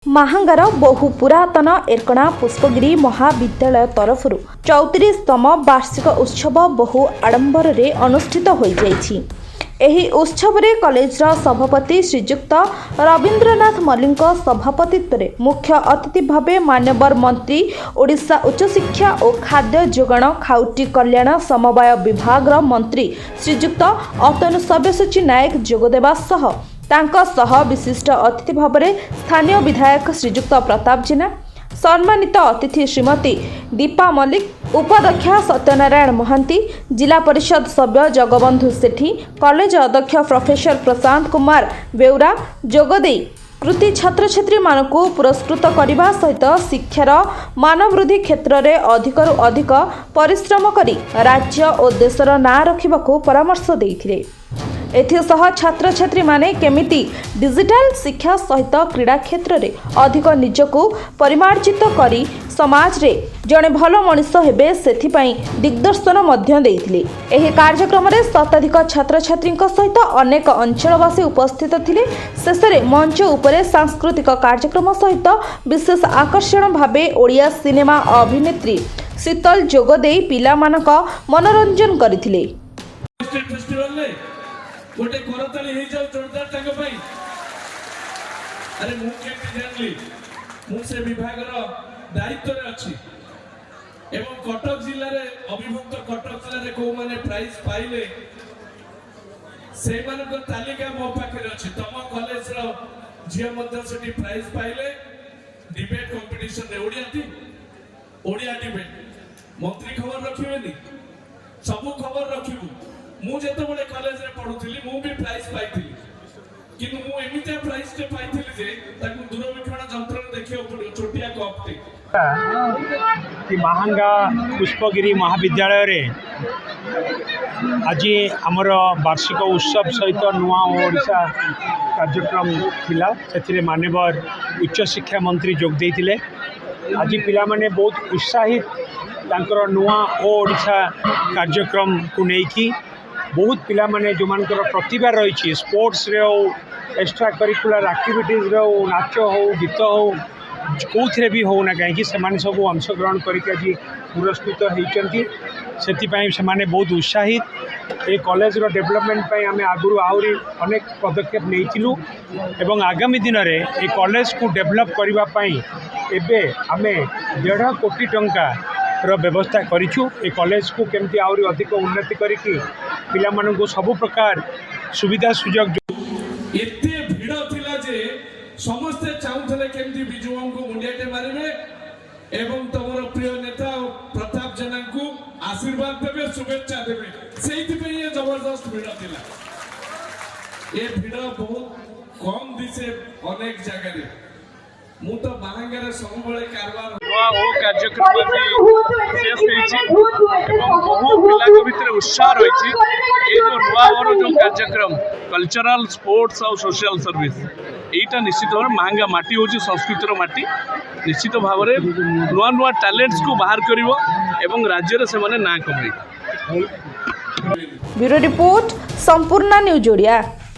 ମାହାଙ୍ଗାର ବହୁ ପୁରାତନ ଏରକଣା ପୁଷ୍ପଗିରି ମହାବିଦ୍ୟାଳୟ ତରଫରୁ 34ତମ ବାର୍ଷିକ ଉତ୍ସବ ବହୁ ଆଡମ୍ବରରେ ଅନୁଷ୍ଠିତ ହୋଇଯାଇଛି। ଏହି ଉତ୍ସବରେ କଲେଜର ସଭାପତି ଶ୍ରୀଯୁକ୍ତ ରବୀନ୍ଦ୍ରନାଥ ମଲ୍ଲିକଙ୍କ ସଭାପତିତ୍ୱରେ ମୁଖ୍ୟ ଅତିଥି ଭାବେ ମାନ୍ୟବର ମନ୍ତ୍ରୀ ଓଡ଼ିଶା ଉଚ୍ଚଶିକ୍ଷା ଓ ଖାଦ୍ୟ ଯୋଗାଣ ଖାଉଟି କଲ୍ୟାଣ ସମବାୟ ବିଭାଗର ମନ୍ତ୍ରୀ ଶ୍ରୀଯୁକ୍ତ ଅତନୁ ସବ୍ୟସାଚୀ ନାୟକ ଯୋଗଦେବା ସହ ତାଙ୍କ ସହ ବିଶିଷ୍ଟ ଅତିଥି ଭାବରେ ସ୍ଥାନୀୟ ବିଧାୟକ ଶ୍ରୀଯୁକ୍ତ ପ୍ରତାପ ଜେନା, ସମ୍ମାନିତ ଅତିଥି ଶ୍ରୀମତୀ ଦୀପା ମଲ୍ଲିକ, ଉପାଧ୍ୟକ୍ଷ ସତ୍ୟନାରାୟଣ ମହାନ୍ତି, ଜିଲ୍ଲା ପରିଷଦ ସଭ୍ୟ ଜଗବନ୍ଧୁ ସେଠୀ, କଲେଜ ଅଧ୍ୟକ୍ଷ ପ୍ରଫେସର ପ୍ରଶାନ୍ତ କୁମାର ବେଉରା ଯୋଗଦେଇ କୃତି ଛାତ୍ରଛାତ୍ରୀମାନଙ୍କୁ ପୁରସ୍କୃତ କରିବା ସହିତ ଶିକ୍ଷାର ମାନବୃଦ୍ଧି କ୍ଷେତ୍ରରେ ଅଧିକରୁ ଅଧିକ ପରିଶ୍ରମ କରି ରାଜ୍ୟ ଓ ଦେଶର ନାଁ ରଖିବାକୁ ପରାମର୍ଶ ଦେଇଥିଲେ। ଏଥିସହ ଛାତ୍ରଛାତ୍ରୀମାନେ କେମିତି ଡିଜିଟାଲ ଶିକ୍ଷା ସହିତ କ୍ରୀଡ଼ା କ୍ଷେତ୍ରରେ ଅଧିକ ନିଜକୁ ପରିମାର୍ଜିତ କରି ସମାଜରେ ଜଣେ ଭଲ ମଣିଷ ହେବେ ସେଥିପାଇଁ ଦିଗ୍ଦର୍ଶନ ମଧ୍ୟ ଦେଇଥିଲେ। ଏହି କାର୍ଯ୍ୟକ୍ରମରେ ଶତାଧିକ ଛାତ୍ରଛାତ୍ରୀଙ୍କ ସହିତ ଅନେକ ଅଞ୍ଚଳବାସୀ ଉପସ୍ଥିତ ଥିଲେ। ଶେଷରେ ମଞ୍ଚ ଉପରେ ସାଂସ୍କୃତିକ କାର୍ଯ୍ୟକ୍ରମ ସହିତ ବିଶେଷ ଆକର୍ଷଣ ଭାବେ ଓଡ଼ିଆ ସିନେମା ଅଭିନେତ୍ରୀ ଶୀତଲ ଯୋଗ ଦେଇ ପିଲାମାନଙ୍କ ମନୋରଞ୍ଜନ କରିଥିଲେ। गोटे करताली हो जाओ जोरदार टांग पाई। अरे मु केमती जानली मु से विभाग रो दायित्व रे अछि एवं कटक जिल्ला रे अभिभक्त कटक जिल्ला रे को माने प्राइज पाइले से माने को तालिका मो पाखे अछि। तम कॉलेज रो जिया मध्ये सेठी प्राइज पाइले डिबेट कंपटीशन रे ओडिया डिबेट मंत्री खबर रखिबेनी सब खबर रखिबु। मु जेते बळे कॉलेज रे पढुथिली मु भी प्राइज पाइथिली किंतु मु एमिते प्राइज ते पाइथिली जे ताकू दूरवीक्षण यंत्र रे देखियो पडियो छोटिया कप ते कि महांगा पुष्पगिरी महाविद्यालय रे आज आमर वार्षिक उत्सव सहित नुआ ओडिशा कार्यक्रम थिला। सेथिरे माननीय उच्च शिक्षा मंत्री जोग देइथिले। आज पिला माने बहुत उत्साहित तांकर नुआ ओडिशा कार्यक्रम को नेकी बहुत पिला माने जो मानकर प्रतिभा रही स्पोर्ट्स रे हो एक्स्ट्रा करिकुलर एक्टिविटीज रे हो नाच हो गीत हो कौन भी हो ना कहीं से सब अंशग्रहण करके आज पुरस्कृत होती से बहुत उत्साहित ये कॉलेज रो डेवलपमेंट आम आगुरी आहरी अनेक पदक्षेप नहीं एवं आगामी दिन में ये कॉलेज को डेवलप करने एवं आम 1.5 कोटी टंका रो व्यवस्था करिछु। ए कॉलेज को केमती आउरी अधिक उन्नति करिकि पिला माननको सब प्रकार सुविधा सुयोग एते भिड़ थिला जे समस्त चाहुथले केमती बिजुओं को मुंडियाटे मारिबे एवं तमरो प्रिय नेता प्रताप जेना को आशीर्वाद देबे शुभेच्छा देबे सेहिति पे ये जबरदस्त भिड़ थिला। ए भिड़ बहुत कम दिसे अनेक जगह रे मु तो महांगार सबुबळे कारबार ओ कार्यक्रम शेष बहु पिला भितर उत्साह रही जो नुआ जो कार्यक्रम कल्चरल स्पोर्ट्स और सोशल सर्विस यहीटा निश्चित भाव महांगा माटी हूँ संस्कृतिर माटी निश्चित भाव में नुआ नुआ टैलेंट्स को बाहर करिवो एवं राज्य से ना कमाई। ब्यूरो रिपोर्ट संपूर्ण न्यूज ओडिया।